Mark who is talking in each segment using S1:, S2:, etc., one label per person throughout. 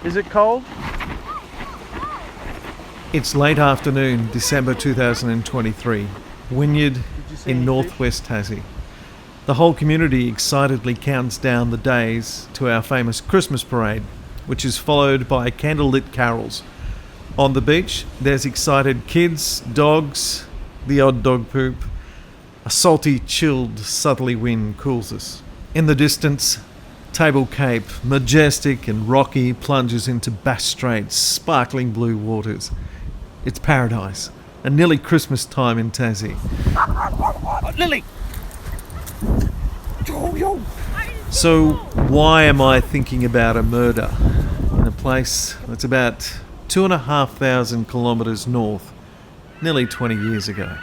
S1: Is it cold?
S2: It's late afternoon, December 2023, Wynyard in northwest Tassie. The whole community excitedly counts down the days to our famous Christmas parade, which is followed by candlelit carols. On the beach, there's excited kids, dogs, the odd dog poop. A salty, chilled, southerly wind cools us. In the distance, Table Cape, majestic and rocky, plunges into Bass Strait's sparkling blue waters. It's paradise, and nearly Christmas time in Tassie.
S1: Lily!
S2: So why am I thinking about a murder in a place that's about 2,500 kilometres north, nearly 20 years ago?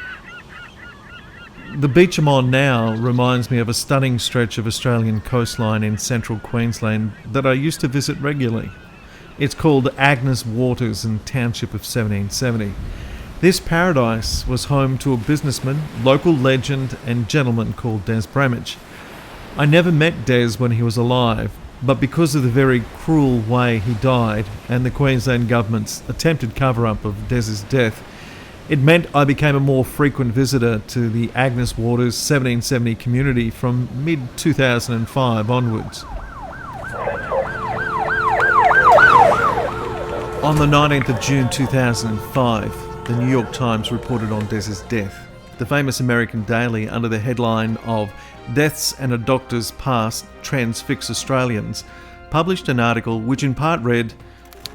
S2: The beach I'm on now reminds me of a stunning stretch of Australian coastline in central Queensland that I used to visit regularly. It's called Agnes Waters in township of 1770. This paradise was home to a businessman, local legend and gentleman called Des Bramich. I never met Des when he was alive, but because of the very cruel way he died and the Queensland Government's attempted cover-up of Des's death, it meant I became a more frequent visitor to the Agnes Waters 1770 community from mid-2005 onwards. On the 19th of June 2005, the New York Times reported on Des's death. The famous American daily, under the headline of Deaths and a Doctor's Past Transfix Australians, published an article which in part read,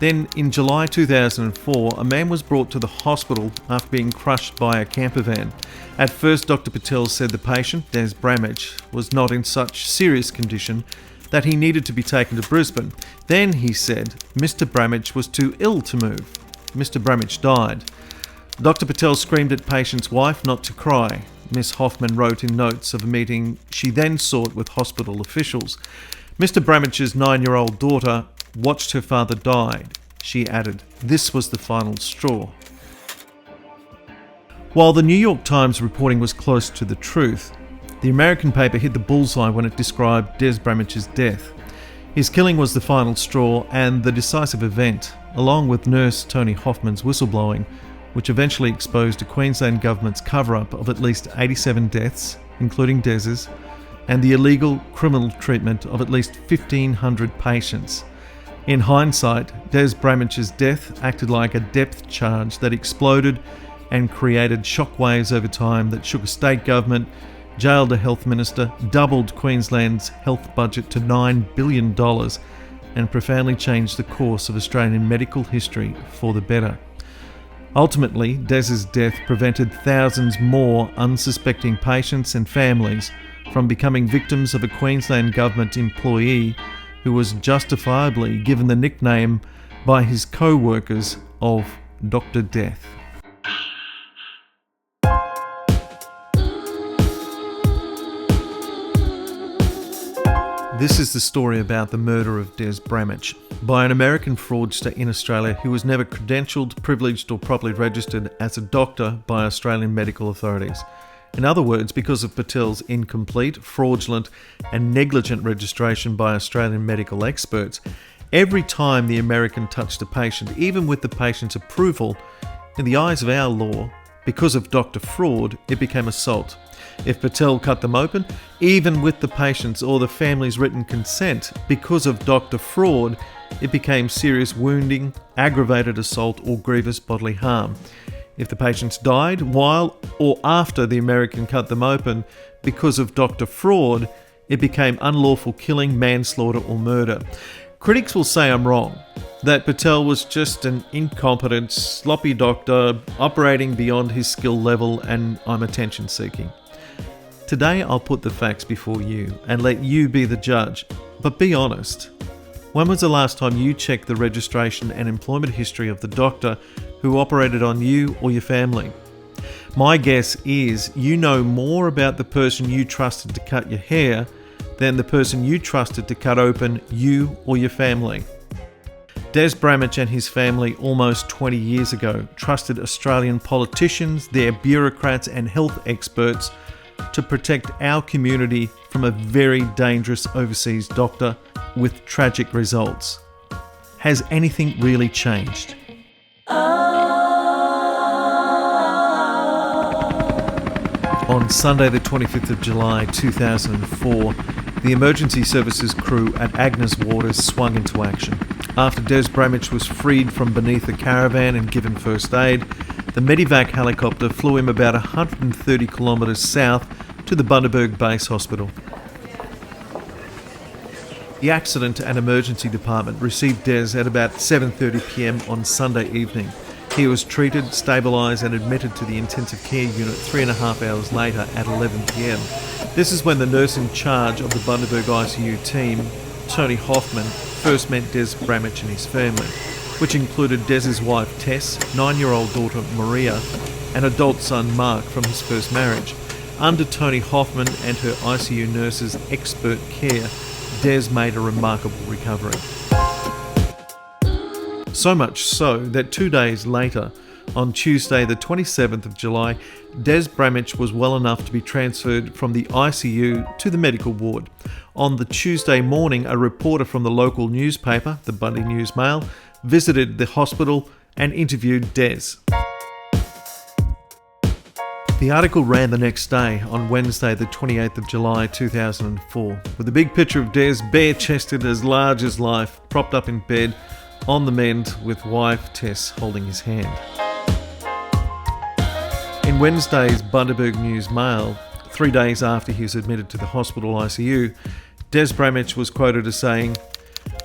S2: "Then in July 2004, a man was brought to the hospital after being crushed by a camper van. At first, Dr. Patel said the patient, Des Bramich, was not in such serious condition that he needed to be taken to Brisbane. Then, he said, Mr. Bramich was too ill to move. Mr. Bramich died. Dr. Patel screamed at patient's wife not to cry. Miss Hoffman wrote in notes of a meeting she then sought with hospital officials. Mr. Bramich's 9-year-old daughter watched her father die. She added, this was the final straw." While the New York Times reporting was close to the truth, the American paper hit the bullseye when it described Des Bramich's death. His killing was the final straw and the decisive event, along with nurse Toni Hoffman's whistleblowing, which eventually exposed the Queensland Government's cover-up of at least 87 deaths, including Des's, and the illegal criminal treatment of at least 1,500 patients. In hindsight, Des Bramich's death acted like a depth charge that exploded and created shockwaves over time that shook a state government, jailed a health minister, doubled Queensland's health budget to $9 billion, and profoundly changed the course of Australian medical history for the better. Ultimately, Des's death prevented thousands more unsuspecting patients and families from becoming victims of a Queensland Government employee who was justifiably given the nickname by his co-workers of Dr. Death. This is the story about the murder of Des Bramich by an American fraudster in Australia who was never credentialed, privileged or properly registered as a doctor by Australian medical authorities. In other words, because of Patel's incomplete, fraudulent and negligent registration by Australian medical experts, every time the American touched a patient, even with the patient's approval, in the eyes of our law, because of doctor fraud, it became assault. If Patel cut them open, even with the patient's or the family's written consent, because of doctor fraud, it became serious wounding, aggravated assault or grievous bodily harm. If the patients died while or after the American cut them open, because of doctor fraud, it became unlawful killing, manslaughter or murder. Critics will say I'm wrong, that Patel was just an incompetent, sloppy doctor operating beyond his skill level and I'm attention seeking. Today I'll put the facts before you and let you be the judge, but be honest. When was the last time you checked the registration and employment history of the doctor who operated on you or your family? My guess is you know more about the person you trusted to cut your hair than the person you trusted to cut open you or your family. Des Bramich and his family almost 20 years ago trusted Australian politicians, their bureaucrats and health experts to protect our community from a very dangerous overseas doctor with tragic results. Has anything really changed? On Sunday the 25th of July 2004, the emergency services crew at Agnes Waters swung into action. After Des Bramich was freed from beneath a caravan and given first aid, the Medivac helicopter flew him about 130 kilometres south to the Bundaberg Base Hospital. The accident and emergency department received Des at about 7:30 p.m. on Sunday evening. He was treated, stabilised and admitted to the intensive care unit 3.5 hours later at 11 p.m. This is when the nurse in charge of the Bundaberg ICU team, Toni Hoffman, first met Des Bramich and his family, which included Des's wife Tess, 9-year-old daughter Maria, and adult son Mark from his first marriage. Under Toni Hoffman and her ICU nurses' expert care, Des made a remarkable recovery. So much so that 2 days later, on Tuesday the 27th of July, Des Bramich was well enough to be transferred from the ICU to the medical ward. On the Tuesday morning, a reporter from the local newspaper, the Bundy News Mail, visited the hospital and interviewed Des. The article ran the next day, on Wednesday the 28th of July 2004, with a big picture of Des, bare-chested, as large as life, propped up in bed, on the mend, with wife Tess holding his hand. In Wednesday's Bundaberg News Mail, 3 days after he was admitted to the hospital ICU, Des Bramich was quoted as saying,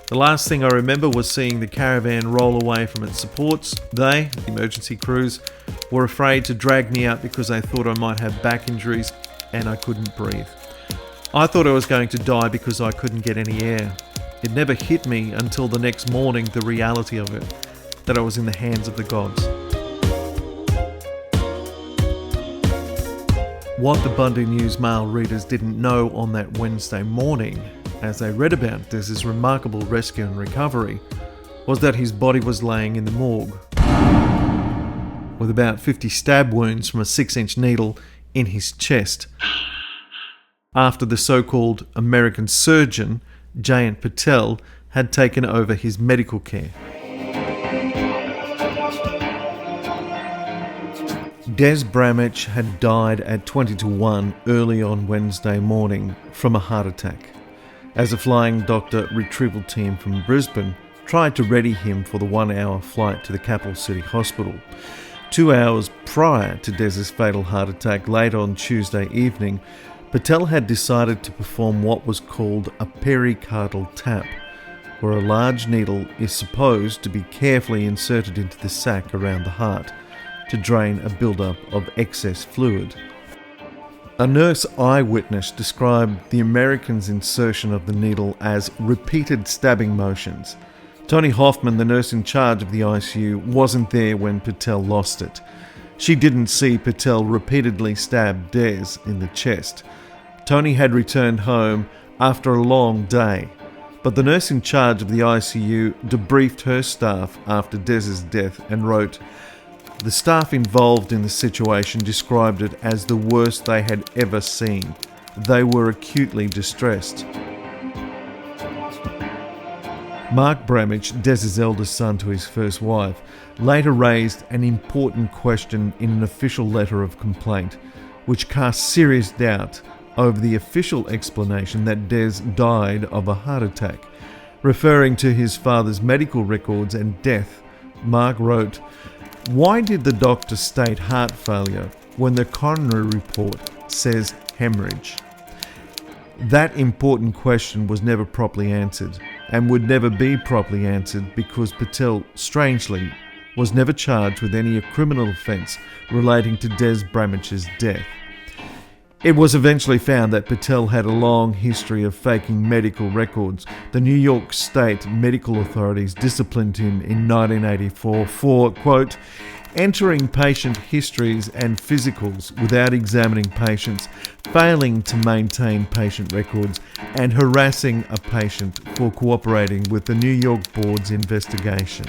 S2: "The last thing I remember was seeing the caravan roll away from its supports. They, the emergency crews, were afraid to drag me out because they thought I might have back injuries and I couldn't breathe. I thought I was going to die because I couldn't get any air. It never hit me until the next morning, the reality of it, that I was in the hands of the gods." What the Bundy News Mail readers didn't know on that Wednesday morning, as they read about Des's remarkable rescue and recovery, was that his body was laying in the morgue, with about 50 stab wounds from a 6-inch needle in his chest, after the so-called American surgeon, Jayant Patel, had taken over his medical care. Des Bramich had died at 20-1 early on Wednesday morning from a heart attack, as a flying doctor retrieval team from Brisbane tried to ready him for the 1-hour flight to the capital city hospital. 2 hours prior to Des's fatal heart attack, late on Tuesday evening, Patel had decided to perform what was called a pericardial tap, where a large needle is supposed to be carefully inserted into the sac around the heart to drain a buildup of excess fluid. A nurse eyewitness described the American's insertion of the needle as repeated stabbing motions. Toni Hoffman, the nurse in charge of the ICU, wasn't there when Patel lost it. She didn't see Patel repeatedly stab Des in the chest. Toni had returned home after a long day, but the nurse in charge of the ICU debriefed her staff after Des's death and wrote, "The staff involved in the situation described it as the worst they had ever seen. They were acutely distressed." Mark Bramich, Des's eldest son to his first wife, later raised an important question in an official letter of complaint, which cast serious doubt over the official explanation that Des died of a heart attack. Referring to his father's medical records and death, Mark wrote, "Why did the doctor state heart failure when the coronary report says hemorrhage?" That important question was never properly answered, and would never be properly answered because Patel, strangely, was never charged with any criminal offence relating to Des Bramich's death. It was eventually found that Patel had a long history of faking medical records. The New York State medical authorities disciplined him in 1984 for, quote, entering patient histories and physicals without examining patients, failing to maintain patient records, and harassing a patient for cooperating with the New York Board's investigation.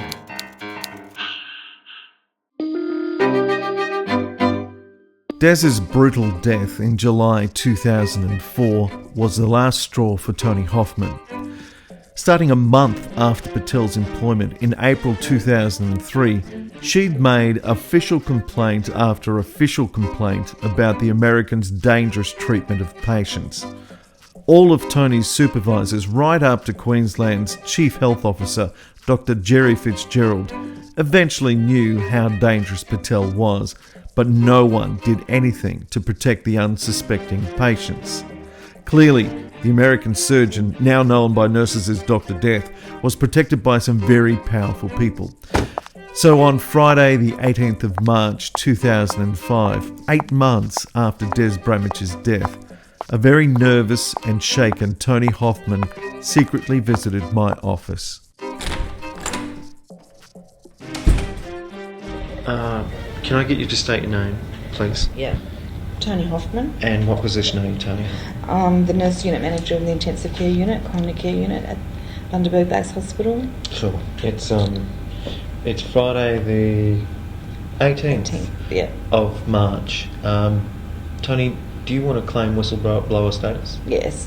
S2: Des's brutal death in July 2004 was the last straw for Toni Hoffman. Starting a month after Patel's employment in April 2003, she'd made official complaint after official complaint about the Americans' dangerous treatment of patients. All of Toni's supervisors, right up to Queensland's Chief Health Officer, Dr. Jerry Fitzgerald, eventually knew how dangerous Patel was, but no one did anything to protect the unsuspecting patients. Clearly, the American surgeon, now known by nurses as Dr. Death, was protected by some very powerful people. So on Friday the 18th of March 2005, 8 months after Des Bramich's death, a very nervous and shaken Toni Hoffman secretly visited my office. Can I get you to state your name, please?
S3: Yeah. Toni Hoffman.
S2: And what position are you, Toni?
S3: The nurse unit manager of the intensive care unit, coronary care unit at Bundaberg Base Hospital.
S2: Sure. It's Friday the 18th
S3: Yeah.
S2: of March. Toni, do you want to claim whistleblower status?
S3: Yes.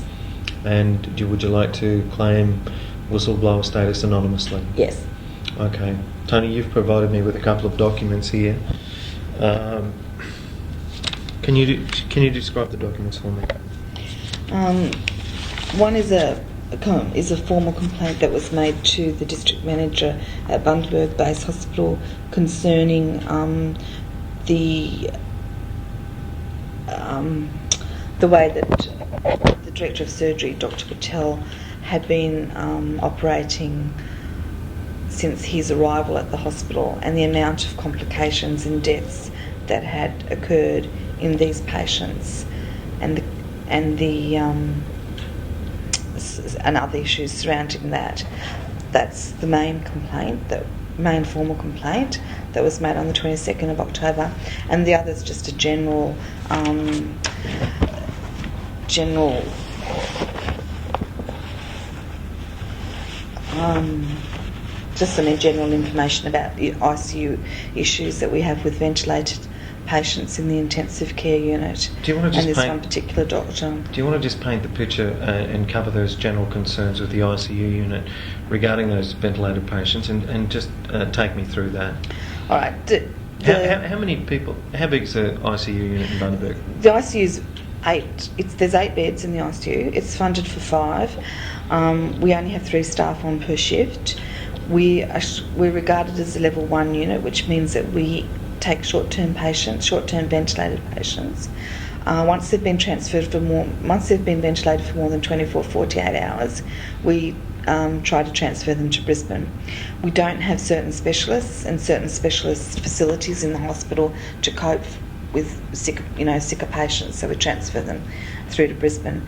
S2: And would you like to claim whistleblower status anonymously?
S3: Yes.
S2: Okay. Toni, you've provided me with a couple of documents here. Can you describe the documents for me?
S3: One is a formal complaint that was made to the district manager at Bundaberg Base Hospital concerning the way that the director of surgery, Dr. Patel, had been operating since his arrival at the hospital, and the amount of complications and deaths that had occurred in these patients, and other issues surrounding that. That's the main complaint, the main formal complaint that was made on the 22nd of October, and the other is just a general just some general information about the ICU issues that we have with ventilated patients in the intensive care unit.
S2: Do you want to just
S3: one particular doctor.
S2: Do you want to just paint the picture and cover those general concerns with the ICU unit regarding those ventilated patients, and just take me through that?
S3: All right.
S2: How many people? How big is the ICU unit in Bundaberg?
S3: The ICU is 8. There's 8 beds in the ICU. It's funded for 5. We only have 3 staff on per shift. We're regarded as a level 1 unit, which means that we take short-term ventilated patients. Once they've been ventilated for more than 24, 48 hours, we try to transfer them to Brisbane. We don't have certain specialists and certain specialist facilities in the hospital to cope with sicker patients, so we transfer them through to Brisbane.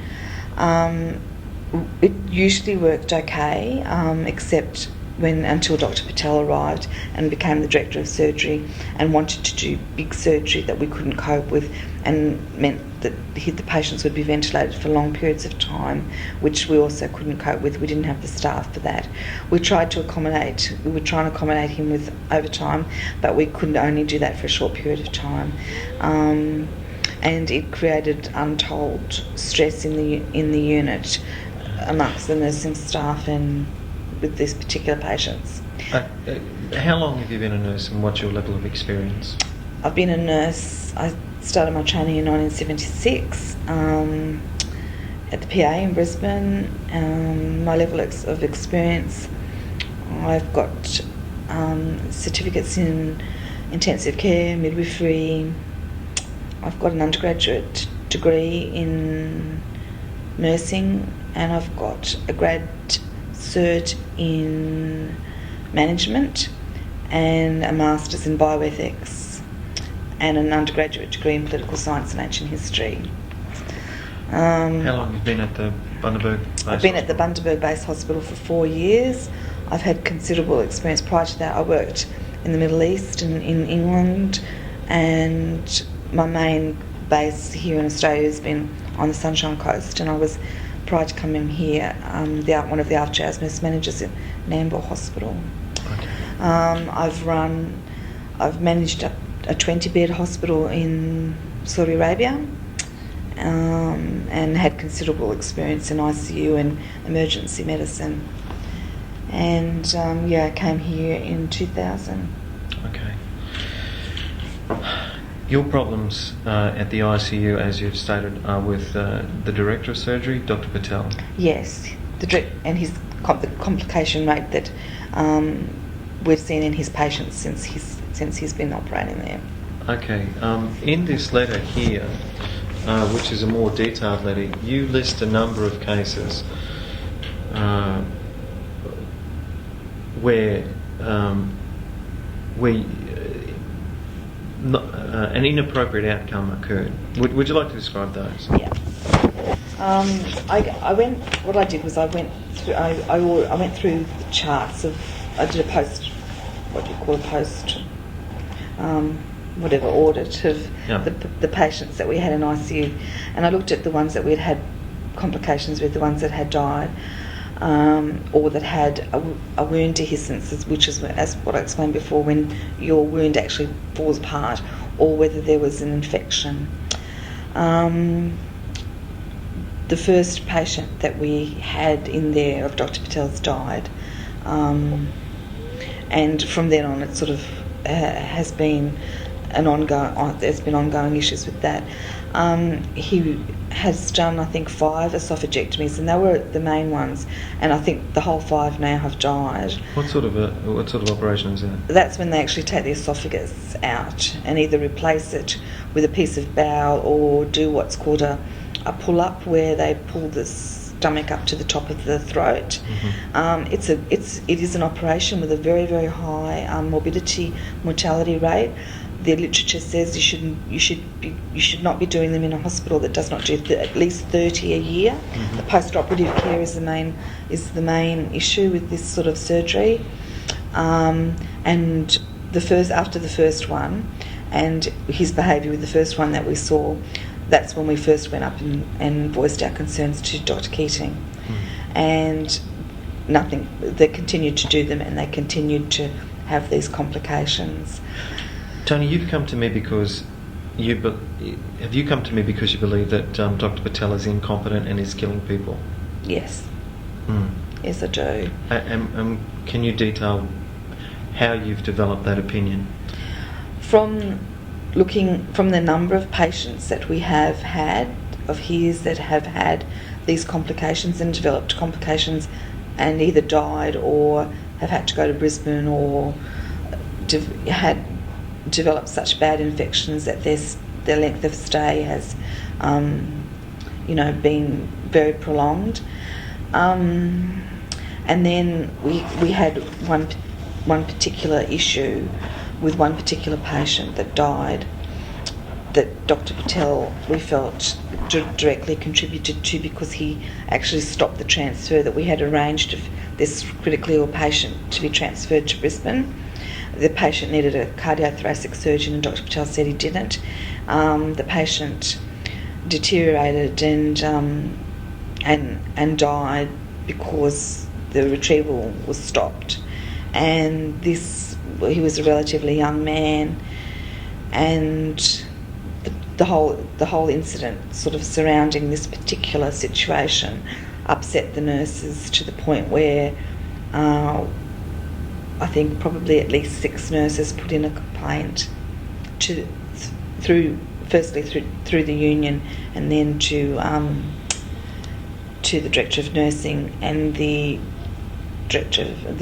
S3: It usually worked okay, except until Dr. Patel arrived and became the director of surgery and wanted to do big surgery that we couldn't cope with, and meant that the patients would be ventilated for long periods of time, which we also couldn't cope with. We didn't have the staff for that. We were trying to accommodate him with overtime, but we couldn't only do that for a short period of time. And it created untold stress in the unit amongst the nursing staff and with these particular patients.
S2: How long have you been a nurse, and what's your level of experience?
S3: I've been a nurse. I started my training in 1976 at the PA in Brisbane. My level of experience, I've got certificates in intensive care, midwifery. I've got an undergraduate degree in nursing, and I've got a grad cert in management and a master's in bioethics and an undergraduate degree in political science and ancient history.
S2: How long have you been at the Bundaberg Base
S3: I've been at the Bundaberg Base Hospital for 4 years. I've had considerable experience. Prior to that, I worked in the Middle East and in England, and my main base here in Australia has been on the Sunshine Coast, and I was, prior to coming here, one of the after-hours nurse managers in Nambour Hospital.
S2: Okay.
S3: I've managed a 20-bed hospital in Saudi Arabia, and had considerable experience in ICU and emergency medicine. and I came here in 2000.
S2: Okay. Your problems at the ICU, as you've stated, are with the Director of Surgery, Dr. Patel.
S3: Yes, and the complication rate that we've seen in his patients since he's been operating there.
S2: Okay. In this letter here, which is a more detailed letter, you list a number of cases where an inappropriate outcome occurred. Would you like to describe those?
S3: Yeah. I went through the charts of. I did a audit of the patients that we had in ICU, and I looked at the ones that we'd had complications with, the ones that had died, or that had a wound dehiscence, which is as what I explained before, when your wound actually falls apart, or whether there was an infection. The first patient that we had in there of Dr. Patel's died, and from then on it sort of has been there's been ongoing issues with that. He has done, I think, 5 esophagectomies, and they were the main ones, and I think the whole 5 now have died.
S2: What sort of operation is that?
S3: That's when they actually take the esophagus out and either replace it with a piece of bowel or do what's called a pull-up, where they pull the stomach up to the top of the throat. Mm-hmm. It is an operation with a very, very high mortality rate. The literature says you should not be doing them in a hospital that does not do at least 30 a year. Mm-hmm. The post-operative care is the main issue with this sort of surgery. And after the first one, and his behaviour with the first one that we saw, that's when we first went up and voiced our concerns to Dr. Keating. Mm-hmm. And nothing. They continued to do them, and they continued to have these complications.
S2: Toni, you've come to me because you believe that Dr. Patel is incompetent and is killing people?
S3: Yes.
S2: Mm.
S3: Yes, I do.
S2: Can you detail how you've developed that opinion?
S3: From the number of patients that we have had of his that have had these complications and developed complications and either died or have had to go to Brisbane or had developed such bad infections that their length of stay has been very prolonged, and then we had one particular issue with one particular patient that died that Dr. Patel, we felt, directly contributed to, because he actually stopped the transfer that we had arranged of this critically ill patient to be transferred to Brisbane. The patient needed a cardiothoracic surgeon, and Dr. Patel said he didn't. The patient deteriorated and died because the retrieval was stopped. And he was a relatively young man, and the whole incident sort of surrounding this particular situation upset the nurses to the point where I think probably at least 6 nurses put in a complaint through the union, and then to the Director of Nursing and the Director of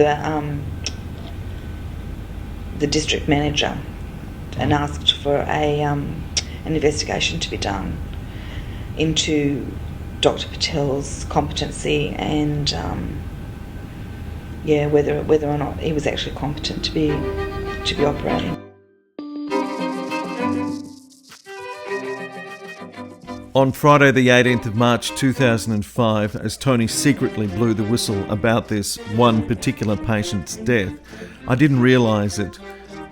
S3: the District Manager, and asked for an investigation to be done into Dr. Patel's competency and whether or not he was actually competent to be operating.
S2: On Friday the 18th of March 2005, as Toni secretly blew the whistle about this one particular patient's death, I didn't realise it,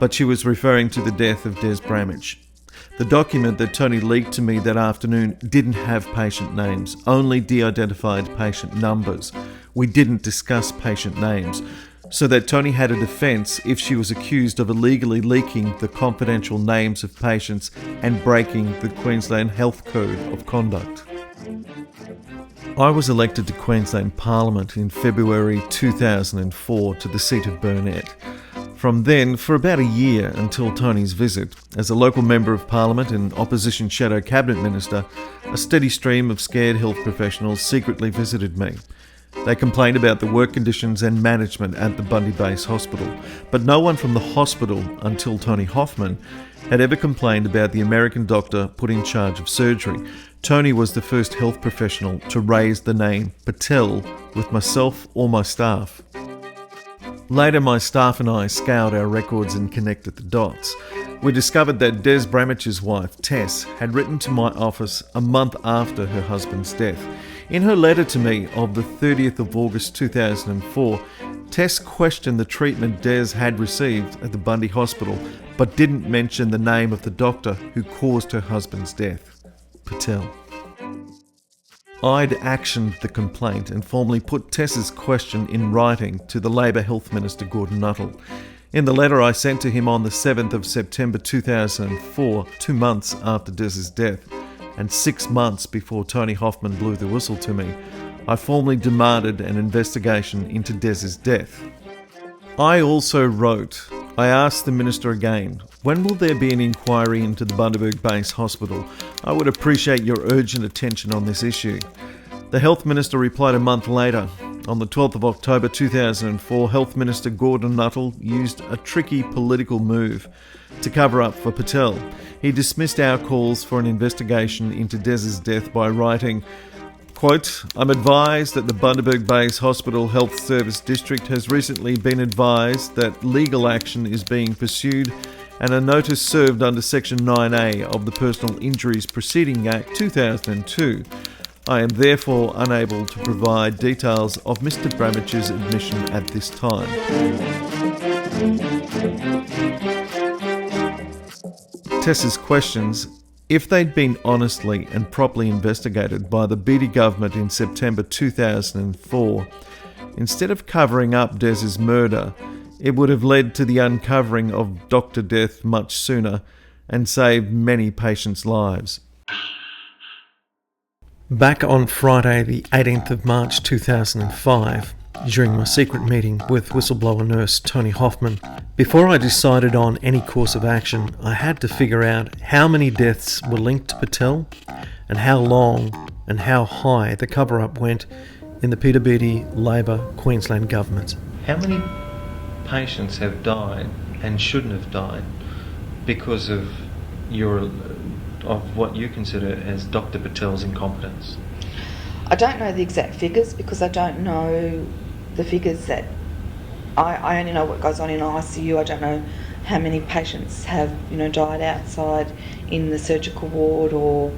S2: but she was referring to the death of Des Bramich. The document that Toni leaked to me that afternoon didn't have patient names, only de-identified patient numbers. We didn't discuss patient names, so that Toni had a defence if she was accused of illegally leaking the confidential names of patients and breaking the Queensland Health Code of Conduct. I was elected to Queensland Parliament in February 2004 to the seat of Burnett. From then, for about a year until Toni's visit, as a local Member of Parliament and Opposition Shadow Cabinet Minister, a steady stream of scared health professionals secretly visited me. They complained about the work conditions and management at the Bundy Base Hospital, but no one from the hospital, until Toni Hoffman, had ever complained about the American doctor put in charge of surgery. Toni was the first health professional to raise the name Patel with myself or my staff. Later, my staff and I scoured our records and connected the dots. We discovered that Des Bramich's wife, Tess, had written to my office a month after her husband's death. In her letter to me of the 30th of August 2004, Tess questioned the treatment Des had received at the Bundy Hospital, but didn't mention the name of the doctor who caused her husband's death, Patel. I'd actioned the complaint and formally put Tess's question in writing to the Labor Health Minister Gordon Nuttall. In the letter I sent to him on the 7th of September 2004, 2 months after Des's death, and 6 months before Toni Hoffman blew the whistle to me, I formally demanded an investigation into Des's death. I also wrote, I asked the Minister again, when will there be an inquiry into the Bundaberg Base Hospital? I would appreciate your urgent attention on this issue. The Health Minister replied a month later. On the 12th of October 2004, Health Minister Gordon Nuttall used a tricky political move to cover up for Patel. He dismissed our calls for an investigation into Des's death by writing, quote, I'm advised that the Bundaberg Base Hospital Health Service District has recently been advised that legal action is being pursued and a notice served under Section 9A of the Personal Injuries Proceeding Act 2002. I am therefore unable to provide details of Mr. Bramich's admission at this time. Tess's questions, if they'd been honestly and properly investigated by the QLD Government in September 2004, instead of covering up Des's murder, it would have led to the uncovering of Dr. Death much sooner and saved many patients' lives. Back on Friday the 18th of March 2005, during my secret meeting with whistleblower nurse Toni Hoffman, before I decided on any course of action, I had to figure out how many deaths were linked to Patel and how long and how high the cover-up went in the Peter Beattie Labor Queensland government. How many patients have died and shouldn't have died because of what you consider as Dr. Patel's incompetence?
S3: I don't know the exact figures because I don't know the figures that I only know what goes on in ICU. I don't know how many patients have died outside in the surgical ward, or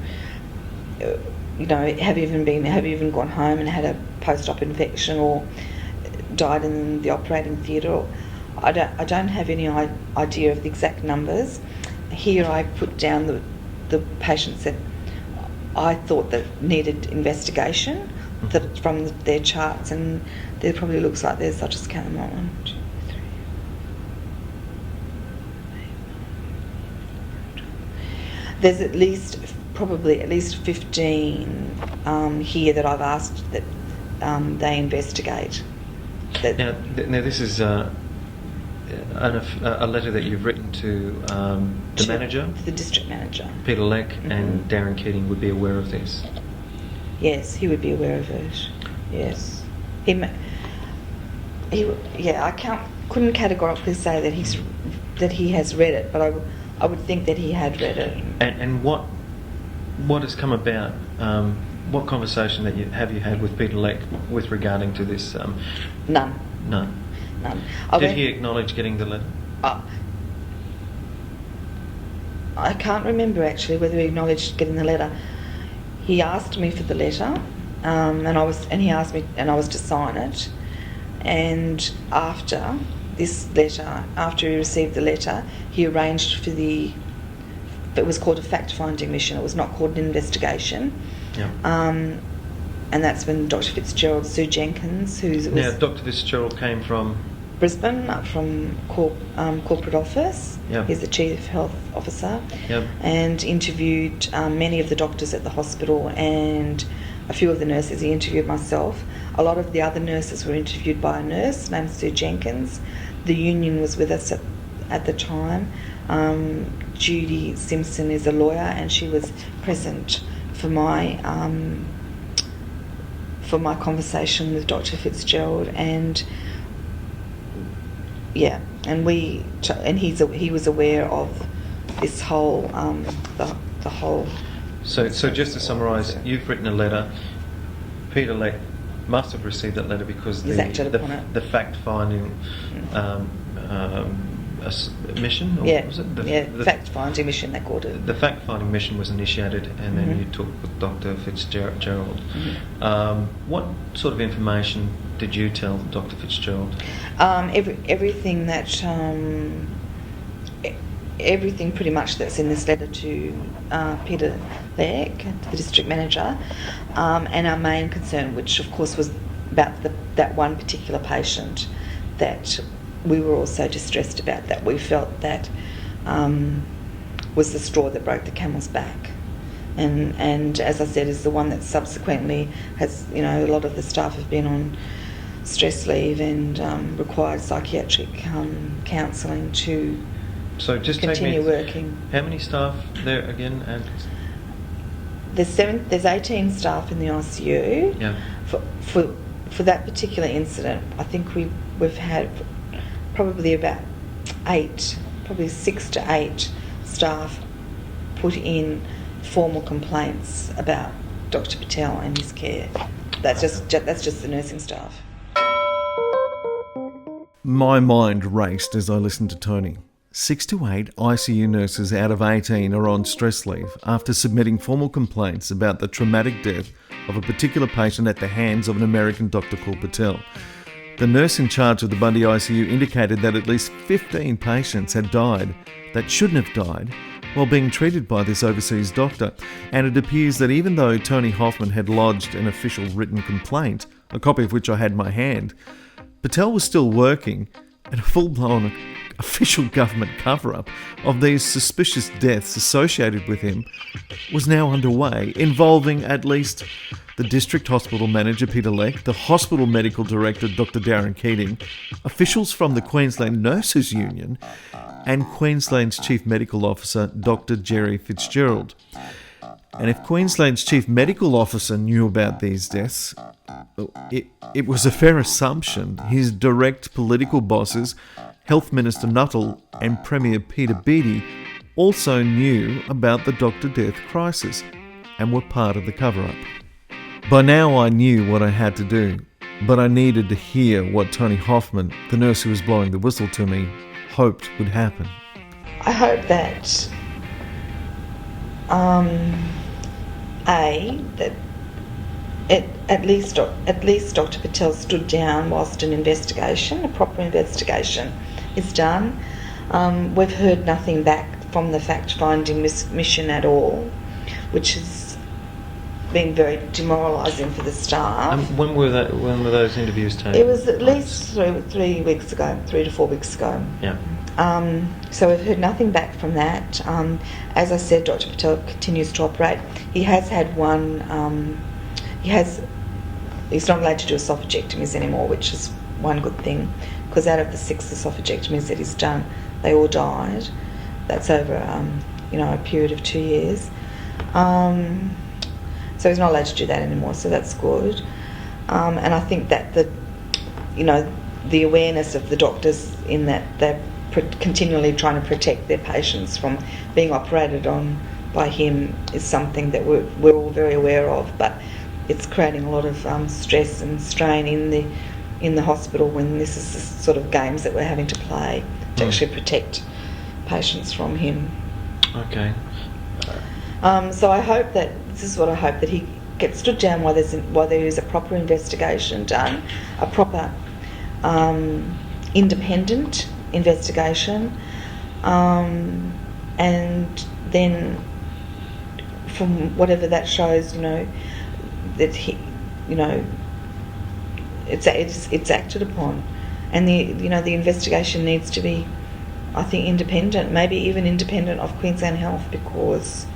S3: have even gone home and had a post-op infection, or died in the operating theatre. I don't have any idea of the exact numbers. Here I put down the patients that I thought that needed investigation, that from their charts, and there probably looks like there's, I'll just count them out, 1, 2, 3. There's probably at least 15 here that I've asked that they investigate.
S2: Now this is a letter that you've written to the manager?
S3: The district manager.
S2: Peter Leck, and Darren Keating would be aware of this?
S3: Yes, he would be aware of it. Yes. I couldn't categorically say that he has read it, but I would think that he had read it.
S2: And what has come about? What conversation have you had with Peter Leck with regarding to this?
S3: None.
S2: None. Did he acknowledge getting the letter?
S3: I can't remember actually whether he acknowledged getting the letter. He asked me for the letter, and I was to sign it. And after this letter, after he received the letter, he arranged for it was called a fact-finding mission. It was not called an investigation.
S2: Yeah.
S3: And that's when Dr. Fitzgerald, Sue Jenkins,
S2: Now, Dr. Fitzgerald came from
S3: Brisbane, from corporate office.
S2: Yep.
S3: He's the Chief Health Officer.
S2: Yep.
S3: And interviewed many of the doctors at the hospital and a few of the nurses. He interviewed myself. A lot of the other nurses were interviewed by a nurse named Sue Jenkins. The union was with us at the time. Judy Simpson is a lawyer, and she was present for my conversation with Dr. Fitzgerald, and he was aware of this whole the whole.
S2: So just to summarise, you've written a letter. Peter Leck must have received that letter because the fact-finding mission, or was it? The
S3: fact-finding mission, they called it.
S2: The fact-finding mission was initiated, and then you took with Dr. Fitzgerald. What sort of information did you tell Dr. Fitzgerald?
S3: Everything that everything pretty much that's in this letter to Peter Leck, the district manager, and our main concern, which of course was about that one particular patient that we were also distressed about, that we felt that was the straw that broke the camel's back. And as I said, is the one that subsequently has, a lot of the staff have been on stress leave and required psychiatric counselling to continue working.
S2: How many staff there again? And
S3: there's 18 staff in the ICU.
S2: Yeah.
S3: For that particular incident, I think we've had probably about 6 to 8 staff put in formal complaints about Dr. Patel and his care. That's just the nursing staff.
S2: My mind raced as I listened to Toni. 6 to 8 ICU nurses out of 18 are on stress leave after submitting formal complaints about the traumatic death of a particular patient at the hands of an American doctor called Patel. The nurse in charge of the Bundy ICU indicated that at least 15 patients had died that shouldn't have died while being treated by this overseas doctor, and it appears that even though Toni Hoffman had lodged an official written complaint, a copy of which I had in my hand, Patel was still working, and a full-blown official government cover-up of these suspicious deaths associated with him was now underway, involving at least the district hospital manager Peter Leck, the hospital medical director Dr. Darren Keating, officials from the Queensland Nurses Union, and Queensland's Chief Medical Officer Dr. Jerry Fitzgerald. And if Queensland's Chief Medical Officer knew about these deaths, it was a fair assumption his direct political bosses, Health Minister Nuttall and Premier Peter Beattie, also knew about the doctor death crisis and were part of the cover-up. By now I knew what I had to do, but I needed to hear what Toni Hoffman, the nurse who was blowing the whistle to me, hoped would happen.
S3: I hope that at least Dr. Patel stood down whilst a proper investigation is done. We've heard nothing back from the fact-finding mission at all, which has been very demoralising for the staff.
S2: When were those interviews taken?
S3: It was at least 3 weeks ago, 3 to 4 weeks ago.
S2: Yeah.
S3: So we've heard nothing back from that. As I said, Dr. Patel continues to operate. He has had one. He's not allowed to do esophagectomies anymore, which is one good thing, because out of the 6 esophagectomies that he's done, they all died. That's over a period of 2 years. So he's not allowed to do that anymore, so that's good. And I think that the awareness of the doctors in that they're continually trying to protect their patients from being operated on by him is something that we're all very aware of, but it's creating a lot of stress and strain in the hospital when this is the sort of games that we're having to play to actually protect patients from him.
S2: Okay.
S3: So I hope that he gets stood down while there is a proper investigation done, a proper independent investigation, and then from whatever that shows, that he, it's acted upon, and the investigation needs to be, I think, independent, maybe even independent of Queensland Health, because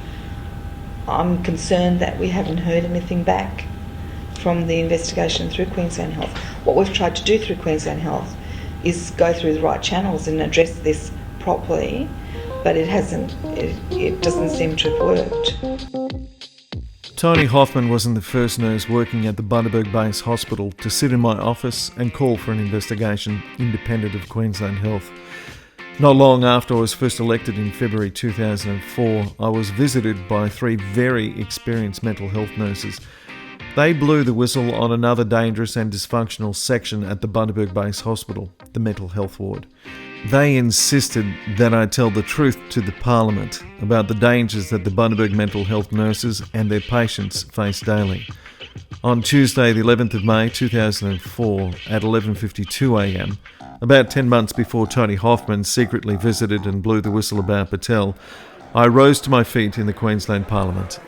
S3: I'm concerned that we haven't heard anything back from the investigation through Queensland Health. What we've tried to do through Queensland Health is go through the right channels and address this properly, but it doesn't seem to have worked.
S2: Toni Hoffman wasn't the first nurse working at the Bundaberg Base Hospital to sit in my office and call for an investigation independent of Queensland Health. Not long after I was first elected in February 2004, I was visited by 3 very experienced mental health nurses. They blew the whistle on another dangerous and dysfunctional section at the Bundaberg Base Hospital, the mental health ward. They insisted that I tell the truth to the Parliament about the dangers that the Bundaberg mental health nurses and their patients face daily. On Tuesday, the 11th of May 2004, at 11:52am, about 10 months before Toni Hoffman secretly visited and blew the whistle about Patel, I rose to my feet in the Queensland Parliament.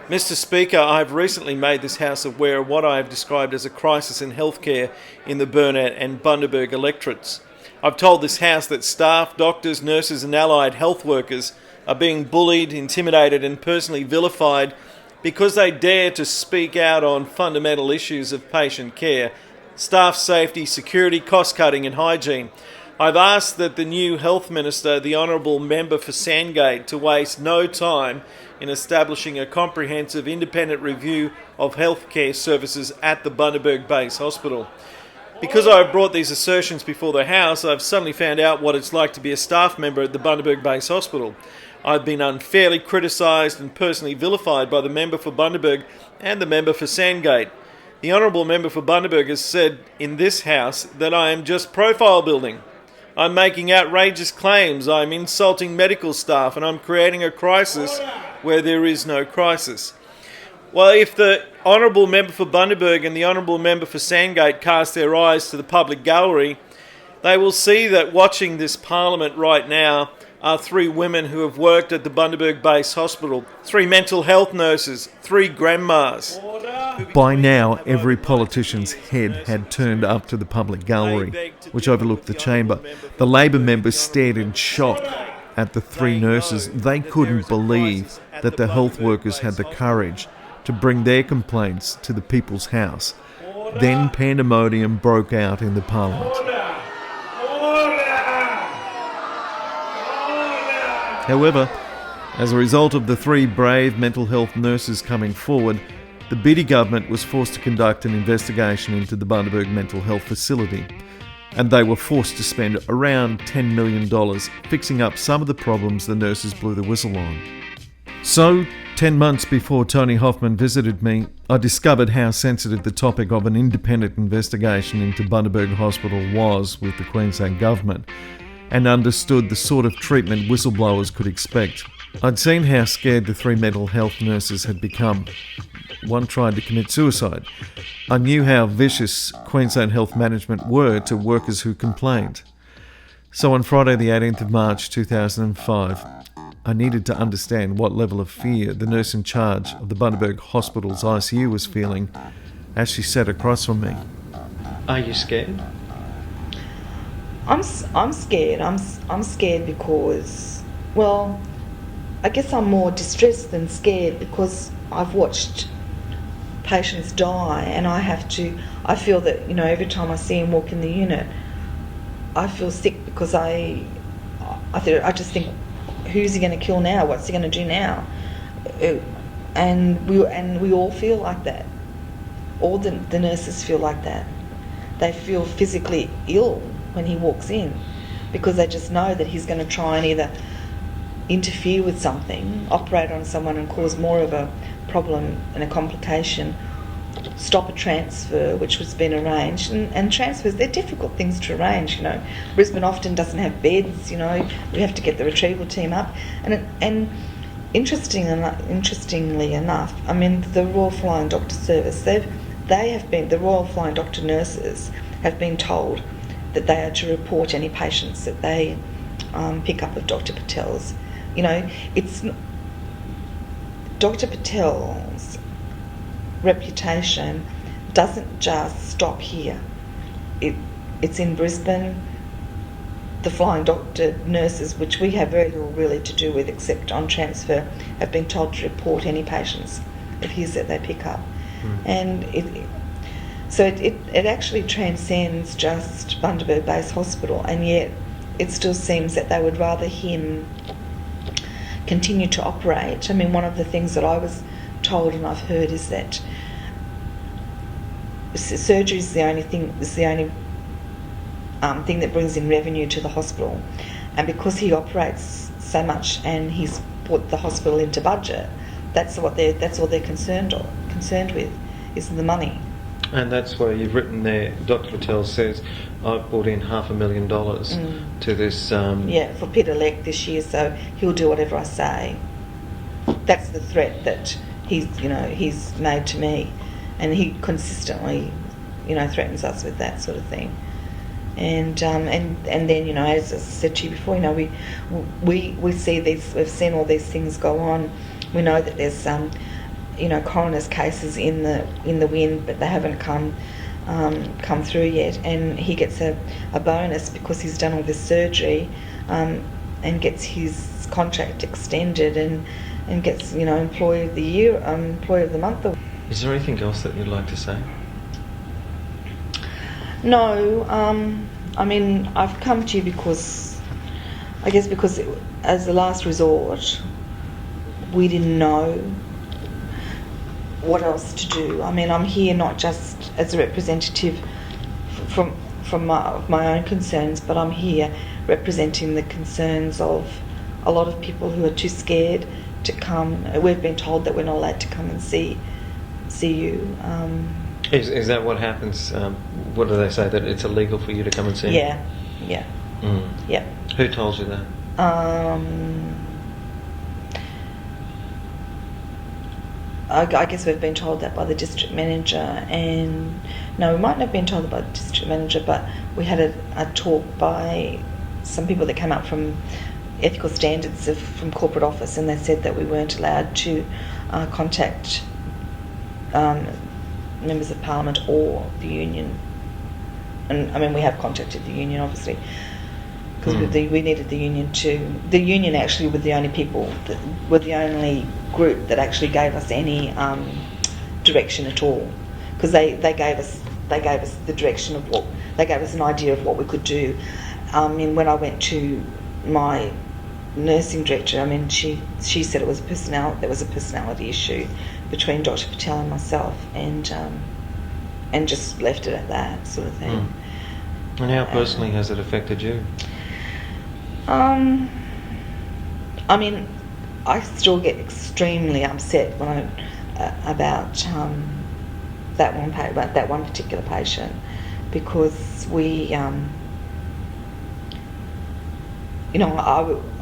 S2: Mr. Speaker, I have recently made this House aware of what I have described as a crisis in healthcare in the Burnett and Bundaberg electorates. I've told this House that staff, doctors, nurses and allied health workers are being bullied, intimidated and personally vilified because they dare to speak out on fundamental issues of patient care, staff safety, security, cost-cutting and hygiene. I've asked that the new Health Minister, the Honourable Member for Sandgate, to waste no time in establishing a comprehensive independent review of healthcare services at the Bundaberg Base Hospital. Because I've brought these assertions before the House, I've suddenly found out what it's like to be a staff member at the Bundaberg Base Hospital. I've been unfairly criticised and personally vilified by the member for Bundaberg and the member for Sandgate. The Honourable Member for Bundaberg has said in this House that I am just profile building. I'm making outrageous claims, I'm insulting medical staff and I'm creating a crisis where there is no crisis. Well, if the Honourable Member for Bundaberg and the Honourable Member for Sandgate cast their eyes to the public gallery, they will see that watching this Parliament right now are 3 women who have worked at the Bundaberg Base Hospital, 3 mental health nurses, 3 grandmas. By now, every politician's head had turned up to the public gallery, which overlooked the chamber. The Labor members stared in shock at the 3 nurses. They couldn't believe that the health workers had the courage to bring their complaints to the People's House. Then pandemonium broke out in the Parliament. However, as a result of the 3 brave mental health nurses coming forward, the Biddy government was forced to conduct an investigation into the Bundaberg mental health facility, and they were forced to spend around $10 million fixing up some of the problems the nurses blew the whistle on. So, 10 months before Toni Hoffman visited me, I discovered how sensitive the topic of an independent investigation into Bundaberg Hospital was with the Queensland Government, and understood the sort of treatment whistleblowers could expect. I'd seen how scared the 3 mental health nurses had become. One tried to commit suicide. I knew how vicious Queensland Health Management were to workers who complained. So on Friday the 18th of March 2005, I needed to understand what level of fear the nurse in charge of the Bundaberg Hospital's ICU was feeling as she sat across from me.
S4: Are you scared?
S3: I'm scared. I'm scared because, well, I guess I'm more distressed than scared because I've watched patients die, and I feel that, you know, every time I see him walk in the unit, I feel sick because I just think, who's he going to kill now? What's he going to do now? And we all feel like that. All the nurses feel like that. They feel physically ill when he walks in because they just know that he's going to try and either interfere with something, operate on someone and cause more of a problem and a complication, stop a transfer which was been arranged, and transfers, they're difficult things to arrange, you know. Brisbane often doesn't have beds, you know, we have to get the retrieval team up, and interestingly enough, I mean, the Royal Flying Doctor Service, the Royal Flying Doctor nurses have been told that they are to report any patients that they pick up of Dr. Patel's. You know, it's Dr. Patel's reputation doesn't just stop here. It's in Brisbane. The Flying Doctor nurses, which we have very little really to do with except on transfer, have been told to report any patients of his that they pick up. And it actually transcends just Bundaberg Base Hospital, and yet it still seems that they would rather him continue to operate. I mean, one of the things that I was told and I've heard is that surgery is the only thing that brings in revenue to the hospital, and because he operates so much and he's put the hospital into budget, that's all they're concerned with, is the money.
S4: And that's why you've written there, Dr. Patel says, I've brought in $500,000 to this...
S3: for Peter-elect this year, so he'll do whatever I say. That's the threat that he's made to me, and he consistently, threatens us with that sort of thing. And then, as I said to you before, we see these, we've seen all these things go on. We know that there's coroner's cases in the wind, but they haven't come through yet, and he gets a bonus because he's done all this surgery, and gets his contract extended and gets employee of the year, employee of the month.
S4: Is there anything else that you'd like to say?
S3: No, I mean, I've come to you because as a last resort, we didn't know what else to do. I mean, I'm here not just as a representative from my own concerns, but I'm here representing the concerns of a lot of people who are too scared to come. We've been told that we're not allowed to come and see you.
S4: Is that what happens? What do they say, that it's illegal for you to come and see?
S3: Yeah. Yeah.
S4: Who told you that?
S3: I guess we've been told that by the district manager, and no, we might not have been told by the district manager, but we had a talk by some people that came up from ethical standards from corporate office, and they said that we weren't allowed to contact members of Parliament or the union. And I mean, we have contacted the union, obviously, because we needed the union to. The union actually were the only people that were the only group that actually gave us any direction at all, because they gave us the direction of what they gave us an idea of what we could do. And when I went to my nursing director, I mean, she said there was a personality issue between Dr. Patel and myself, and just left it at that sort of thing.
S4: And how personally has it affected you?
S3: I mean, I still get extremely upset when about that one particular patient, because we,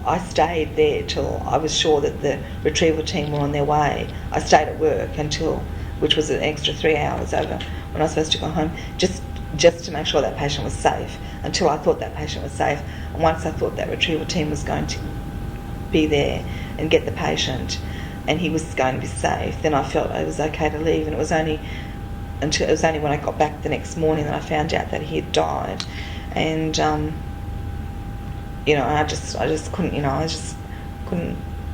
S3: I stayed there till I was sure that the retrieval team were on their way. I stayed at work which was an extra 3 hours over when I was supposed to go home, just to make sure that patient was safe, until I thought that patient was safe. And once I thought that retrieval team was going to be there and get the patient, and he was going to be safe, then I felt it was okay to leave. And it was only when I got back the next morning that I found out that he had died. And I just couldn't. I was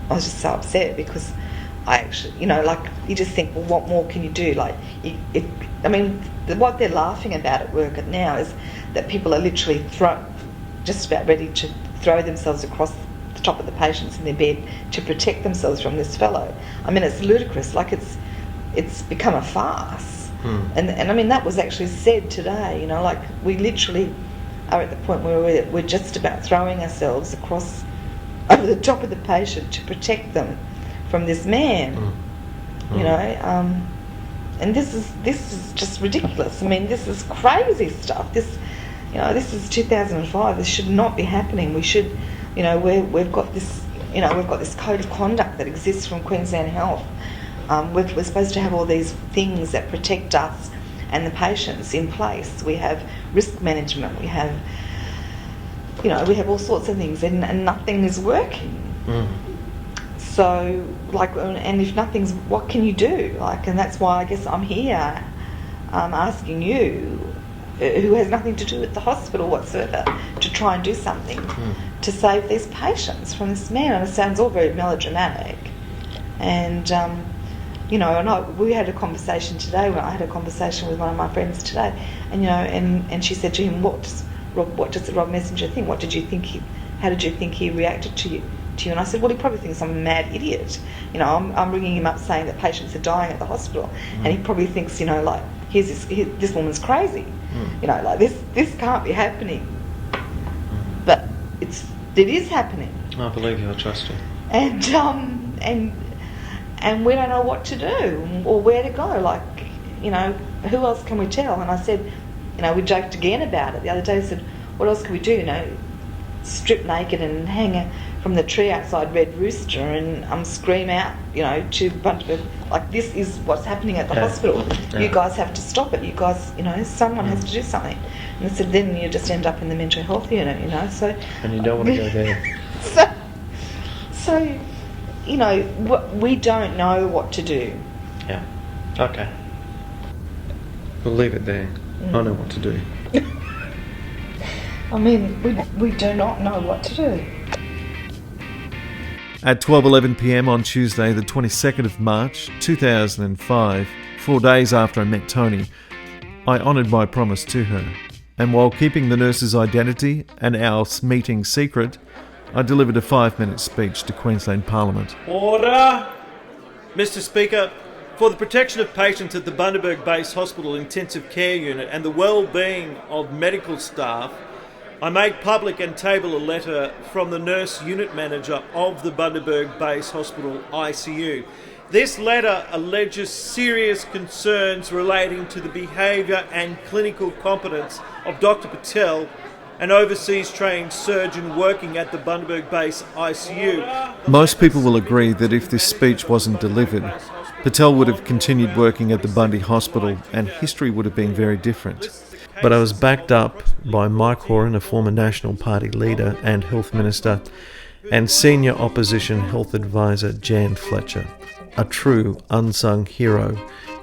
S3: just so upset, because I actually, you just think, well, what more can you do? What they're laughing about at work now is that people are literally just about ready to throw themselves across the top of the patients in their bed to protect themselves from this fellow. I mean, it's ludicrous. It's become a farce. And I mean, that was actually said today. We literally are at the point where we're just about throwing ourselves across over the top of the patient to protect them from this man. And this is just ridiculous. I mean, this is crazy stuff. This is 2005. This should not be happening. We should, we've got this, we've got this code of conduct that exists from Queensland Health. We're supposed to have all these things that protect us and the patients in place. We have risk management. We have, we have all sorts of things, and nothing is working. So, and if nothing's, what can you do? And that's why I guess I'm here, asking you, who has nothing to do with the hospital whatsoever, to try and do something to save these patients from this man. And it sounds all very melodramatic, and You know, and we had a conversation today. I had a conversation with one of my friends today, and you know, and she said to him, "What does Rob Messenger think? How did you think he reacted to you?" And I said, "Well, he probably thinks I'm a mad idiot. You know, I'm ringing him up saying that patients are dying at the hospital, and he probably thinks, you know, like, this woman's crazy. You know, like this can't be happening, but it is happening."
S4: I believe you. I trust you.
S3: And we don't know what to do or where to go. Like, you know, who else can we tell? And I said, you know, we joked again about it the other day. I said, what else can we do? You know, strip naked and hang from the tree outside Red Rooster and scream out, you know, to a bunch of, like, this is what's happening at the hospital. Yeah. You guys have to stop it. You guys, you know, someone has to do something. And I said, then you just end up in the mental health unit, you know. So.
S4: And you don't want to go there.
S3: So, you know, we don't know what to do.
S4: Yeah. Okay. We'll leave it there. I know what to do.
S3: I mean, we do not know what to do.
S2: At 12:11 p.m. on Tuesday, the 22nd of March 2005, 4 days after I met Toni, I honoured my promise to her. And while keeping the nurse's identity and our meeting secret, I delivered a 5-minute speech to Queensland Parliament.
S1: Order! Mr. Speaker, for the protection of patients at the Bundaberg Base Hospital Intensive Care Unit and the well-being of medical staff, I make public and table a letter from the nurse unit manager of the Bundaberg Base Hospital ICU. This letter alleges serious concerns relating to the behaviour and clinical competence of Dr. Patel, an overseas trained surgeon working at the Bundaberg Base ICU.
S2: Most people will agree that if this speech wasn't delivered, Patel would have continued working at the Bundy Hospital and history would have been very different. But I was backed up by Mike Horan, a former National Party leader and health minister, and senior opposition health advisor Jan Fletcher, a true unsung hero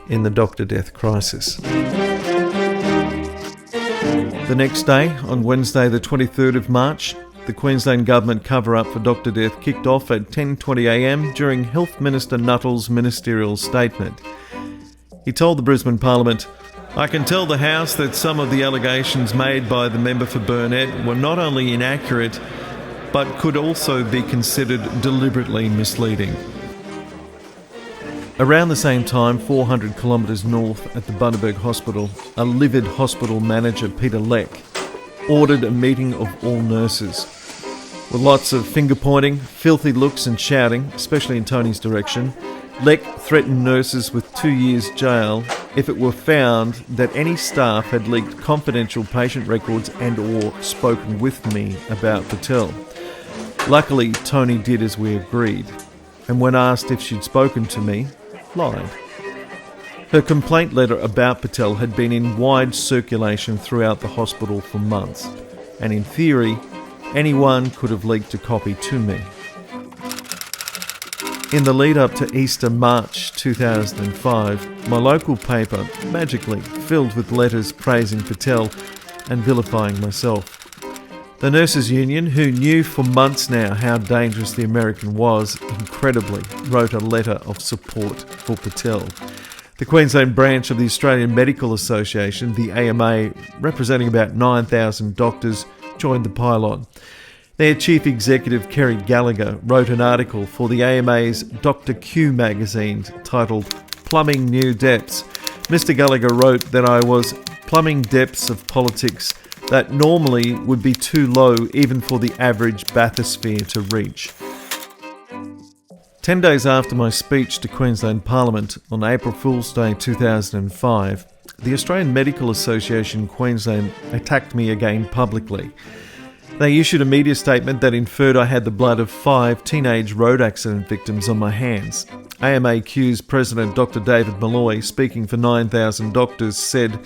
S2: in the doctor death crisis. The next day, on Wednesday the 23rd of March, the Queensland Government cover-up for Doctor Death kicked off at 10:20am during Health Minister Nuttall's ministerial statement. He told the Brisbane Parliament, "I can tell the House that some of the allegations made by the member for Burnett were not only inaccurate, but could also be considered deliberately misleading." Around the same time, 400 kilometres north at the Bundaberg Hospital, a livid hospital manager, Peter Leck, ordered a meeting of all nurses. With lots of finger-pointing, filthy looks and shouting, especially in Toni's direction, Leck threatened nurses with 2 years jail if it were found that any staff had leaked confidential patient records and or spoken with me about Patel. Luckily, Toni did as we agreed, and when asked if she'd spoken to me, lied. Her complaint letter about Patel had been in wide circulation throughout the hospital for months, and in theory, anyone could have leaked a copy to me. In the lead up to Easter March 2005, my local paper magically filled with letters praising Patel and vilifying myself. The Nurses Union, who knew for months now how dangerous the American was, incredibly wrote a letter of support for Patel. The Queensland branch of the Australian Medical Association, the AMA, representing about 9,000 doctors, joined the pylon. Their chief executive, Kerry Gallagher, wrote an article for the AMA's Dr. Q magazine titled Plumbing New Depths. Mr. Gallagher wrote that I was plumbing depths of politics that normally would be too low even for the average bathysphere to reach. 10 days after my speech to Queensland Parliament on April Fool's Day 2005, the Australian Medical Association Queensland attacked me again publicly. They issued a media statement that inferred I had the blood of 5 teenage road accident victims on my hands. AMAQ's President Dr. David Malloy, speaking for 9,000 doctors, said,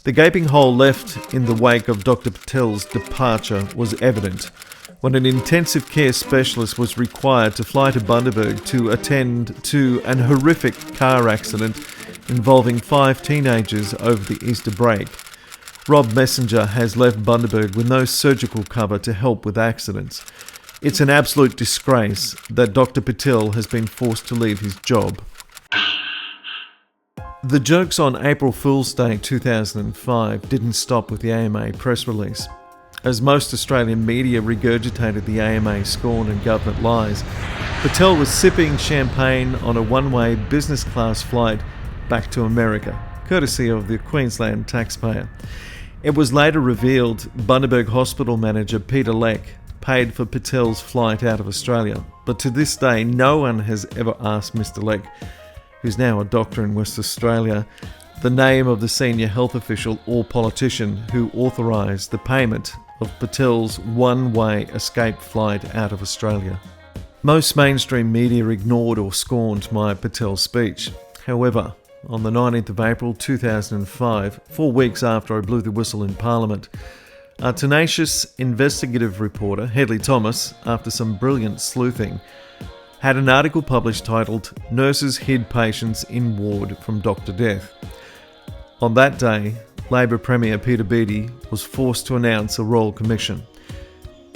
S2: "The gaping hole left in the wake of Dr. Patel's departure was evident when an intensive care specialist was required to fly to Bundaberg to attend to an horrific car accident involving 5 teenagers over the Easter break. Rob Messenger has left Bundaberg with no surgical cover to help with accidents. It's an absolute disgrace that Dr. Patel has been forced to leave his job." The jokes on April Fool's Day 2005 didn't stop with the AMA press release. As most Australian media regurgitated the AMA scorn and government lies, Patel was sipping champagne on a one-way business class flight back to America, courtesy of the Queensland taxpayer. It was later revealed Bundaberg Hospital manager Peter Leck paid for Patel's flight out of Australia, but to this day no one has ever asked Mr Leck, who's now a doctor in West Australia, the name of the senior health official or politician who authorised the payment of Patel's one-way escape flight out of Australia. Most mainstream media ignored or scorned my Patel speech. However, on the 19th of April 2005, 4 weeks after I blew the whistle in Parliament, a tenacious investigative reporter, Hedley Thomas, after some brilliant sleuthing, had an article published titled "Nurses Hid Patients in Ward from Doctor Death." On that day, Labor Premier Peter Beattie was forced to announce a Royal Commission.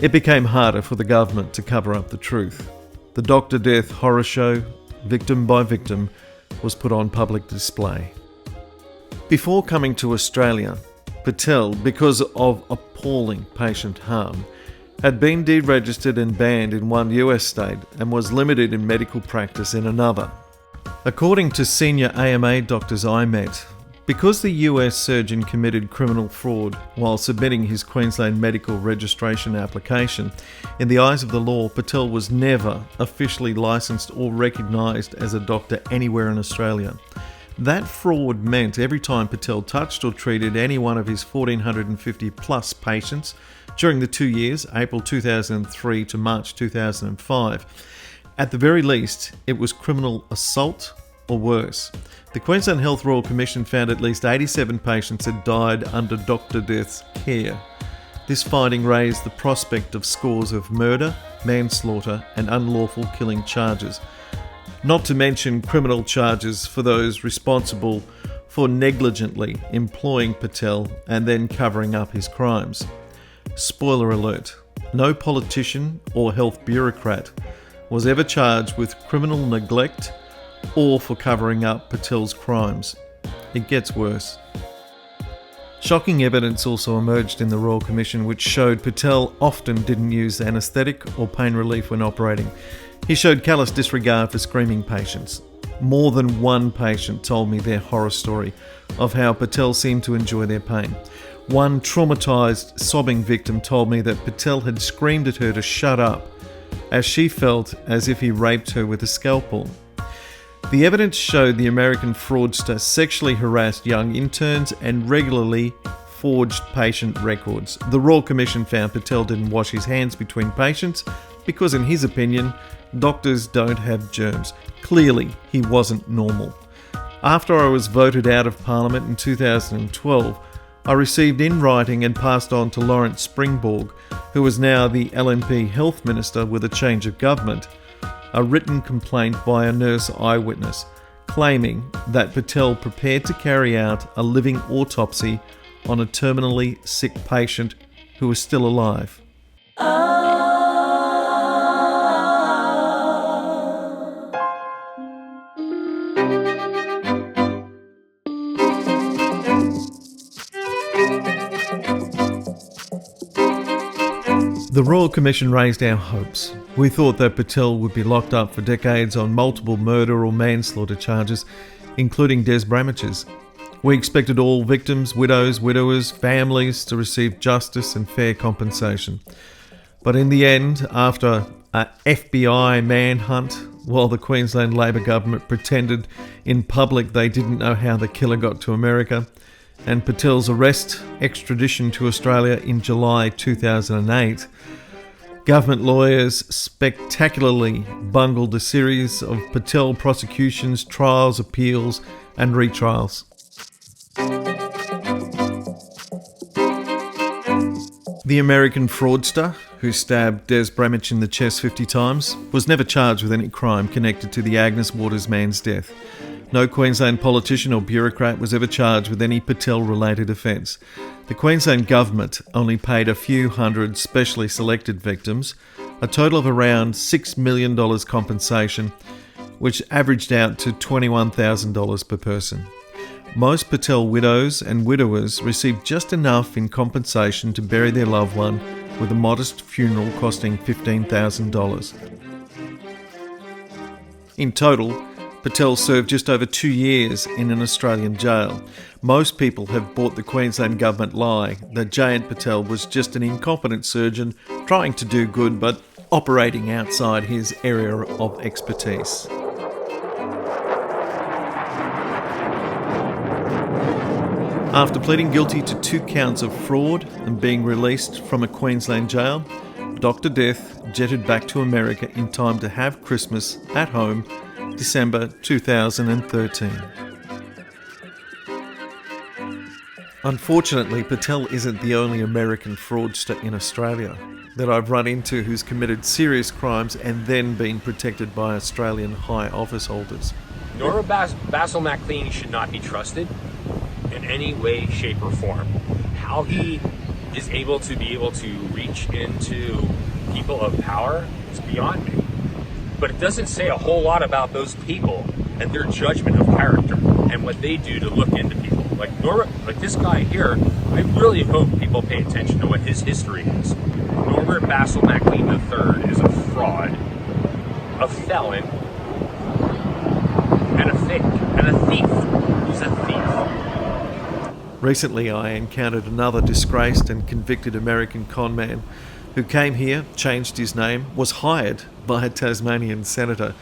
S2: It became harder for the government to cover up the truth. The Doctor Death horror show, victim by victim, was put on public display. Before coming to Australia, Patel, because of appalling patient harm, had been deregistered and banned in one US state and was limited in medical practice in another. According to senior AMA doctors I met, because the US surgeon committed criminal fraud while submitting his Queensland medical registration application, in the eyes of the law, Patel was never officially licensed or recognised as a doctor anywhere in Australia. That fraud meant every time Patel touched or treated any one of his 1,450 plus patients during the 2 years, April 2003 to March 2005, at the very least, it was criminal assault or worse. The Queensland Health Royal Commission found at least 87 patients had died under Dr. Death's care. This finding raised the prospect of scores of murder, manslaughter and unlawful killing charges, not to mention criminal charges for those responsible for negligently employing Patel and then covering up his crimes. Spoiler alert, no politician or health bureaucrat was ever charged with criminal neglect or for covering up Patel's crimes. It gets worse. Shocking evidence also emerged in the Royal Commission which showed Patel often didn't use anaesthetic or pain relief when operating. He showed callous disregard for screaming patients. More than one patient told me their horror story of how Patel seemed to enjoy their pain. One traumatised, sobbing victim told me that Patel had screamed at her to shut up, as she felt as if he raped her with a scalpel. The evidence showed the American fraudster sexually harassed young interns and regularly forged patient records. The Royal Commission found Patel didn't wash his hands between patients because, in his opinion, doctors don't have germs. Clearly, he wasn't normal. After I was voted out of Parliament in 2012, I received in writing and passed on to Lawrence Springborg, who is now the LNP Health Minister with a change of government, a written complaint by a nurse eyewitness claiming that Patel prepared to carry out a living autopsy on a terminally sick patient who was still alive. The Royal Commission raised our hopes. We thought that Patel would be locked up for decades on multiple murder or manslaughter charges, including Des Bramich's. We expected all victims, widows, widowers, families to receive justice and fair compensation. But in the end, after an FBI manhunt, while the Queensland Labor government pretended in public they didn't know how the killer got to America, and Patel's arrest, extradition to Australia in July 2008, government lawyers spectacularly bungled a series of Patel prosecutions, trials, appeals and retrials. The American fraudster, who stabbed Des Bramich in the chest 50 times, was never charged with any crime connected to the Agnes Waters man's death. No Queensland politician or bureaucrat was ever charged with any Patel-related offence. The Queensland Government only paid a few hundred specially selected victims, a total of around $6 million compensation, which averaged out to $21,000 per person. Most Patel widows and widowers received just enough in compensation to bury their loved one, with a modest funeral costing $15,000. In total, Patel served just over 2 years in an Australian jail. Most people have bought the Queensland Government lie that Jayant Patel was just an incompetent surgeon trying to do good but operating outside his area of expertise. After pleading guilty to 2 counts of fraud and being released from a Queensland jail, Dr. Death jetted back to America in time to have Christmas at home, December 2013. Unfortunately, Patel isn't the only American fraudster in Australia that I've run into who's committed serious crimes and then been protected by Australian high office holders.
S5: Nora Basil McLean should not be trusted in any way, shape, or form. How he is able to reach into people of power is beyond me. But it doesn't say a whole lot about those people and their judgment of character and what they do to look into people. Like this guy here, I really hope people pay attention to what his history is. Norbert Basil McLean III is a fraud, a felon, and a thief. He's a thief.
S2: Recently, I encountered another disgraced and convicted American conman who came here, changed his name, was hired by a Tasmanian senator,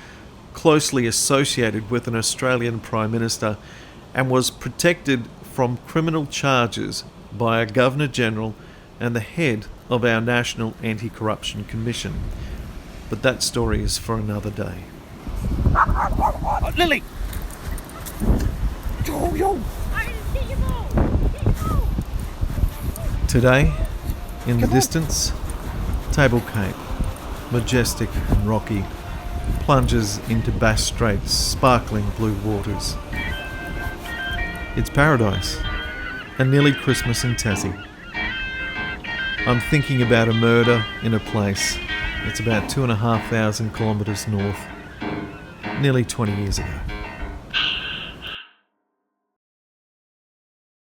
S2: closely associated with an Australian Prime Minister, and was protected from criminal charges by a Governor-General and the head of our National Anti-Corruption Commission. But that story is for another day.
S6: Oh, Lily! Yo!
S2: Today, in the distance, Table Cape, majestic and rocky, plunges into Bass Strait's sparkling blue waters. It's paradise, and nearly Christmas in Tassie. I'm thinking about a murder in a place that's about 2,500 kilometres north, nearly 20 years ago.